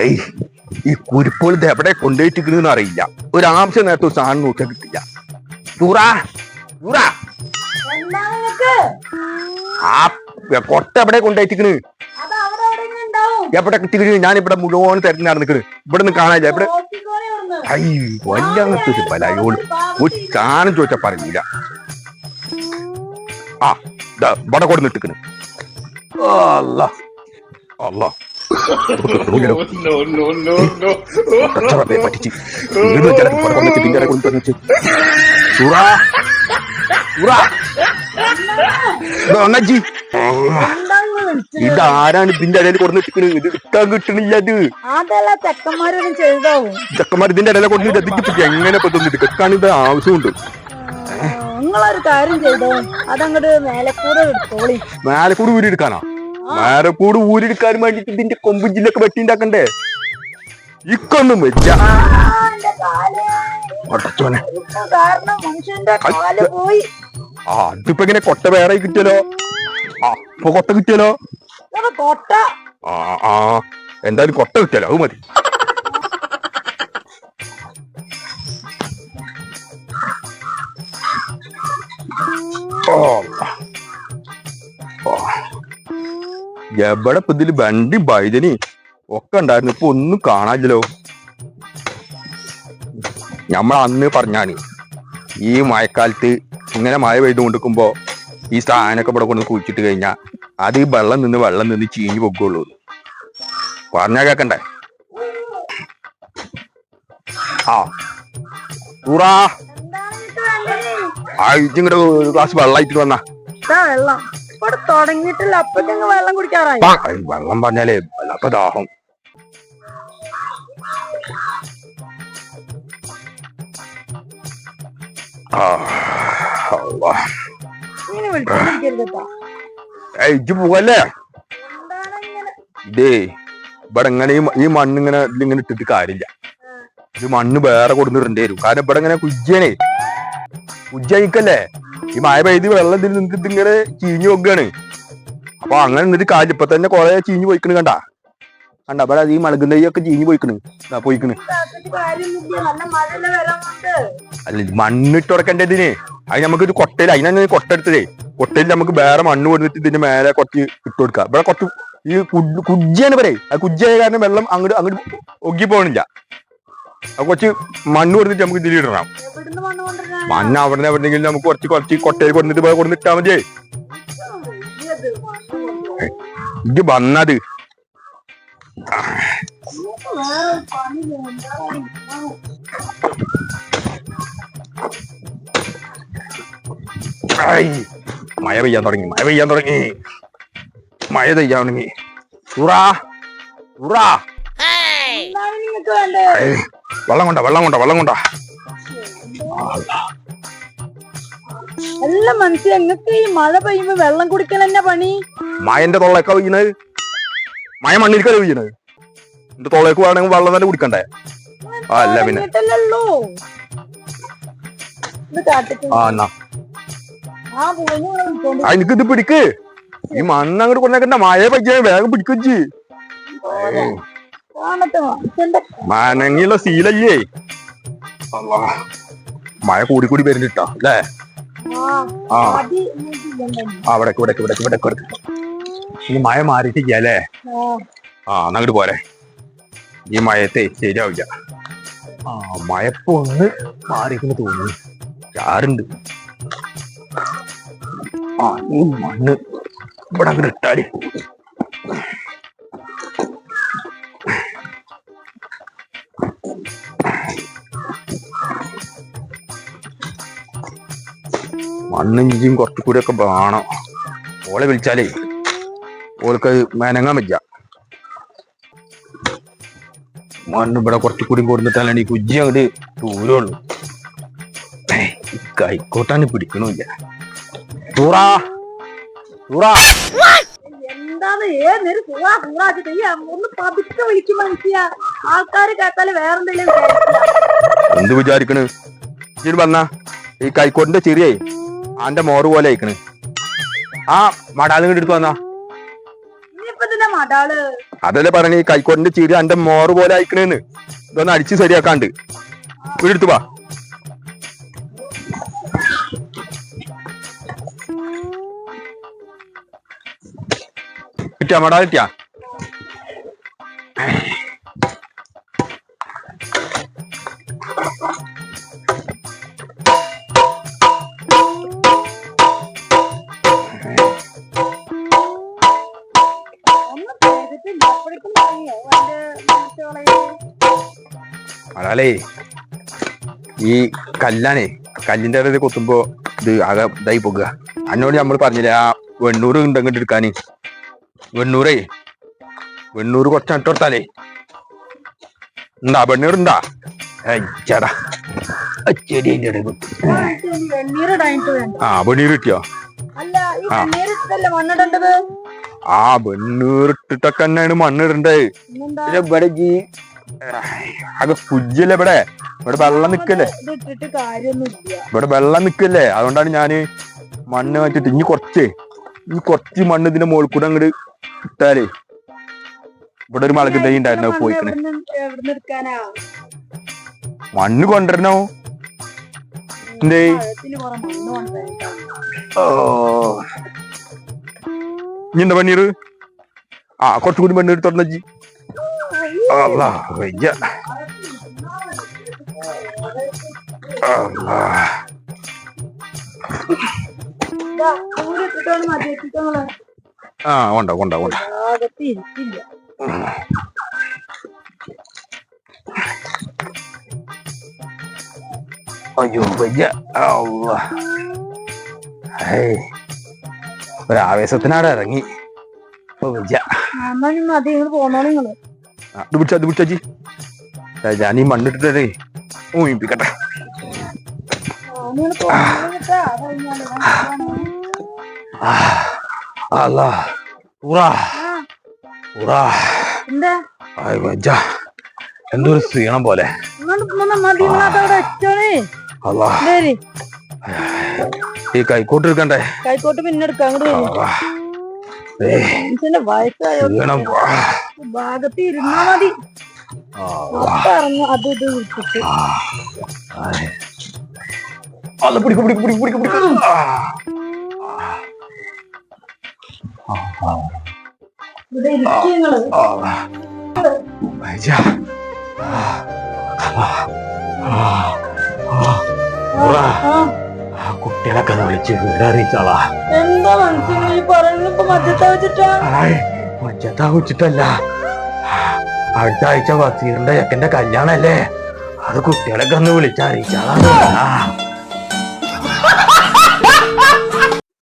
I ഈ കുരിപ്പോൾ ഇത് എവിടെ കൊണ്ടുപോയിട്ടിരിക്കുന്നു അറിയില്ല. ഒരു ആവശ്യം നേരത്തെ ഒരു സാധനം നോക്കിയാൽ കിട്ടില്ല. ചൂറാ ചൂറാ ആ കൊട്ട എവിടെ കൊണ്ടുപോയിട്ടിരിക്കണ്? എവിടെ കിട്ടിക്കണ്? ഞാനിവിടെ മുഴുവൻ തിരഞ്ഞു നടന്നിക്കണ്. ഇവിടെ നിന്ന് കാണാനില്ല. എവിടെ ഐ വല്ലാത്തൊരു ബലായോട് ഒരു സാധനം ചോദിച്ചാ പറയൂല. ആ ഇവിടെ കൊടുന്നിട്ടിക്കണ്. അല്ല അല്ല പറ്റിച്ച് ഇതാരാണ് ഇതിന്റെ ഇടയിൽ കൊടുത്തിട്ട് ഇത് കിട്ടാൻ കിട്ടണില്ല. ചെക്കന്മാർ ഇതിന്റെ ഇടയിലെ കൊടുത്തിട്ട് എങ്ങനെ പറ്റുന്നിട്ട് കിട്ടാൻ ഇത് ആവശ്യമുണ്ട്. മേലക്കൂട് ഊരിയെടുക്കാനാ? മേലക്കൂട് ഊരിയെടുക്കാൻ വേണ്ടിട്ട് ഇതിന്റെ കൊമ്പ് ജില്ലൊക്കെ വെട്ടിണ്ടാക്കണ്ടേ? ഇക്കൊന്നും വെച്ച അതിപ്പോ ഇങ്ങനെ കൊട്ട വേറെ കിട്ടിയല്ലോ. ഇപ്പൊ കൊട്ട കിട്ടിയല്ലോ. എന്തായാലും കൊട്ട കിട്ടിയല്ലോ, അത് മതി. എവിടെ ഇപ്പൊ ഇതില് വണ്ടി വൈദ്യനി ഒക്കെ ഉണ്ടായിരുന്നു. ഇപ്പൊ ഒന്നും കാണാനില്ലല്ലോ. ഞമ്മൾ അന്ന് പറഞ്ഞാണ് ഈ മഴക്കാലത്ത് ഇങ്ങനെ മഴ പെയ്തു കൊണ്ടിരിക്കുമ്പോ ഈ സാധനമൊക്കെ ഇവിടെ കൊണ്ട് കുഴിച്ചിട്ട് കഴിഞ്ഞാൽ അത് ഈ വെള്ളം നിന്ന് ചീഞ്ഞു പൊക്കുള്ളൂ. പറഞ്ഞാ കേക്കണ്ടേ? ഇങ്ങോട്ട് ഒരു ഗ്ലാസ് വെള്ളമായിട്ട് വന്നാ. തുടങ്ങിയിട്ടില്ല, അപ്പത്തേക്ക് വെള്ളം കുടിക്കാറായി. വെള്ളം പറഞ്ഞാലേ വല്ലാത്ത ദാഹം. ഇജ്ജ് പോവല്ലേ? ഇതേ ഇവിടെ ഇങ്ങനെ ഈ മണ്ണിങ്ങനെ ഇതിലിങ്ങനെ ഇട്ടിട്ട് കാര്യമില്ല. ഇത് മണ്ണ് വേറെ കൊടുത്തിടേണ്ടി വരും. കാരണം ഇവിടെ ഇങ്ങനെ കുജ്ജയിക്കല്ലേ. ഈ മഴ പെയ്ത് വെള്ളം ഇതിൽ നിന്നിട്ട് ഇതിങ്ങനെ ചീഞ്ഞു വെക്കുകയാണ്. അപ്പൊ അങ്ങനെ നിന്നിട്ട് കാര്യം ഇപ്പൊ തന്നെ കൊറേ ചീഞ്ഞു പോയിക്കണ്. കണ്ട ഇവിടെ ഈ മളകും തൈയൊക്കെ ചീഞ്ഞു പോയിക്കണ്. അല്ല മണ്ണിട്ട് ഉറക്കേണ്ടതിന് അത് നമുക്കൊരു കൊട്ടയിൽ അതിനാണ് കൊട്ട എടുത്തതേ. കൊട്ടയിൽ നമുക്ക് വേറെ മണ്ണ് കൊടുത്തിട്ട് ഇതിന്റെ മേലെ കുറച്ച് ഇട്ട് കൊടുക്കാം. ഇവിടെ കുറച്ച് ഈ കുജ്ജയാണ് പറയേ. ആ കുജ്ജായ കാരണം വെള്ളം അങ്ങോട്ട് ഒഗ്ഗി പോകണില്ല. അത് കുറച്ച് മണ്ണ് കൊടുത്തിട്ട് നമുക്ക് ഇതിലിടണം. മണ്ണ് അവിടെ എവിടെയെങ്കിലും നമുക്ക് കുറച്ച് കൊട്ടയിൽ കൊടുത്തിട്ടാ മതിയേ. ഇത് വന്നത് മഴ പെയ്യാൻ തുടങ്ങി. വെള്ളം കൊണ്ടാ അല്ല മനസ്സിൽ എങ്ങക്ക് ഈ മഴ പെയ്യുമ്പോ വെള്ളം കുടിക്കൽ തന്നെ പണി? മഴന്റെ തൊള്ളയൊക്കെ വീണത്, മഴ മണ്ണിരിക്കല്ലേ വീണത്. എന്റെ തൊള്ളയ്ക്ക് വേണമെങ്കിൽ വെള്ളം തന്നെ കുടിക്കണ്ടേ? അല്ല പിന്നെ എനിക്കിത് പിടിക്ക്. ഈ മണ്ണ് അങ്ങോട്ട് കൊണ്ടേക്കണ്ട. മഴ പറ്റിയ വേഗം പിടിക്കു. മനങ്ങിയുള്ള ശീലല്ലേ. മഴ കൂടി വരുന്നിട്ടാ അല്ലേ? ഇവിടെ ഈ മഴ മാറിയിട്ടില്ല അല്ലേ? അങ്ങോട്ട് പോരെ. ഈ മഴയത്തെ ശരിയാവില്ല. മഴപ്പോ ഒന്ന് മാറിയെന്ന് തോന്നുന്നു. ചാറുണ്ട്. ഈ മണ്ണ് ഇവിടെ അങ്ങോട്ട് ഇട്ടാല് മണ്ണിഞ്ചും കുറച്ചുകൂടി ഒക്കെ വേണം. ഓളെ വിളിച്ചാലേ ഓൾക്ക് മെനങ്ങാൻ പറ്റില്ല. മണ്ണ് ഇവിടെ കുറച്ചുകൂടി കൊടുത്തിട്ടാലാണ് ഈ കുജ്ജി അങ്ങോട്ട് ദൂരമുള്ളൂ. കൈക്കോട്ടാണ് പിടിക്കണില്ല. എന്താണ് ഒന്ന് പതുക്കെ വിളിക്കും മനസ്സിലാ. ആൾക്കാര് കേട്ടാല് വേറെന്തെങ്കിലും എന്ത് വിചാരിക്കണ്? വന്നാ ഈ കൈക്കോട്ടിന്റെ ചെറിയേ ആന്റെ മോറ് പോലെ അയക്കണ്. ആ മടാലും എടുത്തു വന്നാ. ഇനിയിപ്പ മടാള് അതല്ലേ പറഞ്ഞ ഈ കൈക്കോട്ടിന്റെ ചീരി എന്റെ മോറ് പോലെ അയക്കണേന്ന്. ഇതൊന്ന് അടിച്ച് ശരിയാക്കാണ്ട് വീടെടുത്തു വാ. കിട്ടിയാ മടാ കിട്ടിയാ? അതാലേ ഈ കല്ലാണേ, കല്ലിന്റെ ഇടയിൽ കൊത്തുമ്പോ ഇത് ആകെ ഇതായി പോകുക. എന്നോട് നമ്മൾ പറഞ്ഞില്ലേ ആ വെണ്ണൂറ് ഉണ്ടെങ്കിൽ എടുക്കാന്. വെണ്ണൂറ് കുറച്ച് നട്ടോർത്താലേ ഉണ്ടാ, വെണ്ണൂറുണ്ടാ? ചേടാ ചെടിന്റെ ഇടയിൽ ആ വെണ്ണീർ കിട്ടിയോ? ആ വെണ്ണൂറിട്ടിട്ടൊക്കെ തന്നെയാണ് മണ്ണിടണ്ടേ. പിന്നെ ഇവിടെ ആകെ കുജ്ജല്ലേ ഇവിടെ വെള്ളം നിക്കല്ലേ, ഇവിടെ വെള്ളം നിക്കല്ലേ. അതുകൊണ്ടാണ് ഞാന് മണ്ണ് വെച്ചിട്ട് ഇനി കുറച്ച് മണ്ണ് ഇതിന്റെ മുകളിൽ കൂടെ അങ്ങോട്ട് ഇട്ടാലേ. ഇവിടെ ഒരു മുളക് തൈ ഉണ്ടായിരുന്നു, പോയിക്കണേ. മണ്ണ് കൊണ്ടുവരണോ? എന്തേ? ഇനി എന്താ പണീർ? ആ കുറച്ചുകൂടി പണീർ തുറന്നി. ആ കൊണ്ട കൊണ്ട കൊണ്ട. അയ്യോ വയ്യ. ഒരാവേശത്തിനാടെ ഇറങ്ങി. ഞാൻ ഈ മണ്ണിട്ടിട്ടേ ഊഹിപ്പിക്കട്ടെ. എന്തൊരു ക്ഷീണം പോലെ. ഈ കൈക്കോട്ട് എടുക്കണ്ടേ? കൈക്കോട്ട് പിന്നെ എടുക്കാം. ഭാഗത്ത് ഇരുന്നാ മതി. അത് ഇത് വിളിച്ചിട്ട് ഇവിടെ ഇരിക്കങ്ങള്. കുട്ടികളൊക്കെ വിളിച്ച് വീടറിയിച്ചാളാ. എന്താ മനസ്സിലായി പറയുന്നത്? ഇപ്പൊ മജ്ജത്താ വെച്ചിട്ടാ? മജ്ജത്താ വെച്ചിട്ടല്ല, അടുത്ത ആഴ്ച വസീറിന്റെ ചെക്കന്റെ കല്യാണല്ലേ, അത് കുട്ടികളൊക്കെ ഒന്ന് വിളിച്ചറിയിച്ചാളാ.